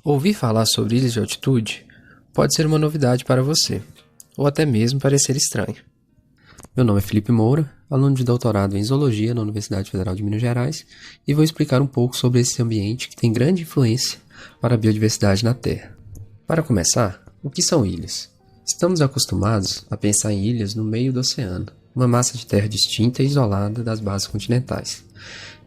Ouvir falar sobre ilhas de altitude pode ser uma novidade para você, ou até mesmo parecer estranho. Meu nome é Felipe Moura, aluno de doutorado em Zoologia na Universidade Federal de Minas Gerais, e vou explicar um pouco sobre esse ambiente que tem grande influência para a biodiversidade na Terra. Para começar, o que são ilhas? Estamos acostumados a pensar em ilhas no meio do oceano, uma massa de terra distinta e isolada das bases continentais.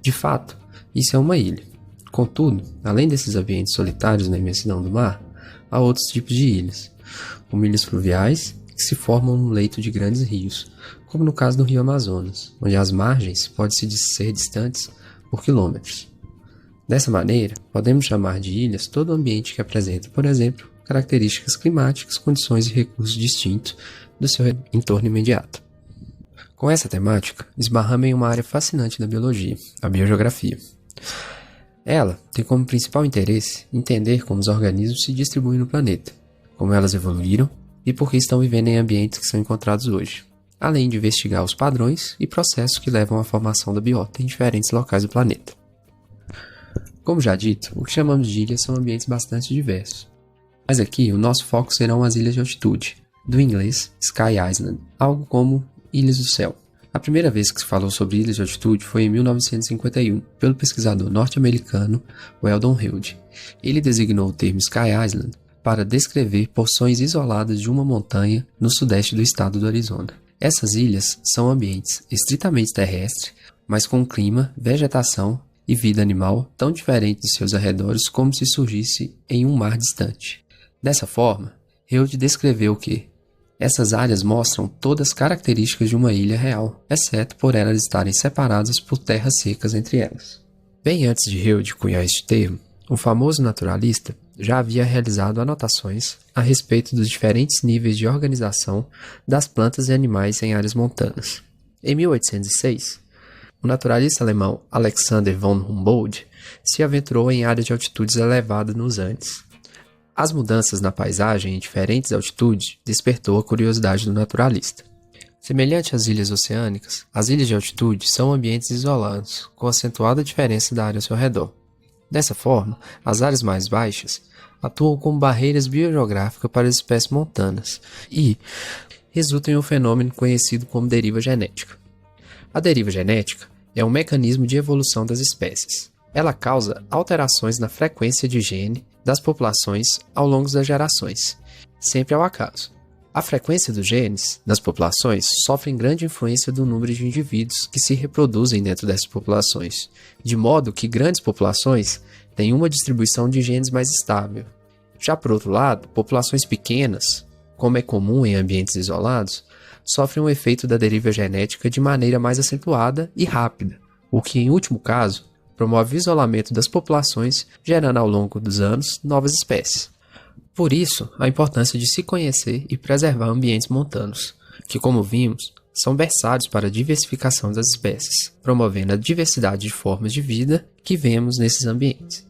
De fato, isso é uma ilha. Contudo, além desses ambientes solitários na imensidão do mar, há outros tipos de ilhas, como ilhas fluviais, que se formam no leito de grandes rios, como no caso do rio Amazonas, onde as margens podem ser distantes por quilômetros. Dessa maneira, podemos chamar de ilhas todo ambiente que apresenta, por exemplo, características climáticas, condições e recursos distintos do seu entorno imediato. Com essa temática, esbarramos em uma área fascinante da biologia, a biogeografia. Ela tem como principal interesse entender como os organismos se distribuem no planeta, como elas evoluíram e por que estão vivendo em ambientes que são encontrados hoje, além de investigar os padrões e processos que levam à formação da biota em diferentes locais do planeta. Como já dito, o que chamamos de ilhas são ambientes bastante diversos, mas aqui o nosso foco serão as ilhas de altitude, do inglês Sky Island, algo como ilhas do céu. A primeira vez que se falou sobre ilhas de altitude foi em 1951, pelo pesquisador norte-americano Weldon Hilde. Ele designou o termo Sky Island para descrever porções isoladas de uma montanha no sudeste do estado do Arizona. Essas ilhas são ambientes estritamente terrestres, mas com clima, vegetação e vida animal tão diferentes de seus arredores como se surgisse em um mar distante. Dessa forma, Hilde descreveu que essas áreas mostram todas as características de uma ilha real, exceto por elas estarem separadas por terras secas entre elas. Bem antes de Hilde cunhar este termo, um famoso naturalista já havia realizado anotações a respeito dos diferentes níveis de organização das plantas e animais em áreas montanas. Em 1806, o naturalista alemão Alexander von Humboldt se aventurou em áreas de altitudes elevadas nos Andes. As mudanças na paisagem em diferentes altitudes despertou a curiosidade do naturalista. Semelhante às ilhas oceânicas, as ilhas de altitude são ambientes isolados, com acentuada diferença da área ao seu redor. Dessa forma, as áreas mais baixas atuam como barreiras biogeográficas para as espécies montanas e resultam em um fenômeno conhecido como deriva genética. A deriva genética é um mecanismo de evolução das espécies. Ela causa alterações na frequência de gene das populações ao longo das gerações, sempre ao acaso. A frequência dos genes das populações sofre grande influência do número de indivíduos que se reproduzem dentro dessas populações, de modo que grandes populações têm uma distribuição de genes mais estável. Já por outro lado, populações pequenas, como é comum em ambientes isolados, sofrem um efeito da deriva genética de maneira mais acentuada e rápida, o que, em último caso, promove o isolamento das populações, gerando ao longo dos anos novas espécies. Por isso, a importância de se conhecer e preservar ambientes montanos, que, como vimos, são berçários para a diversificação das espécies, promovendo a diversidade de formas de vida que vemos nesses ambientes.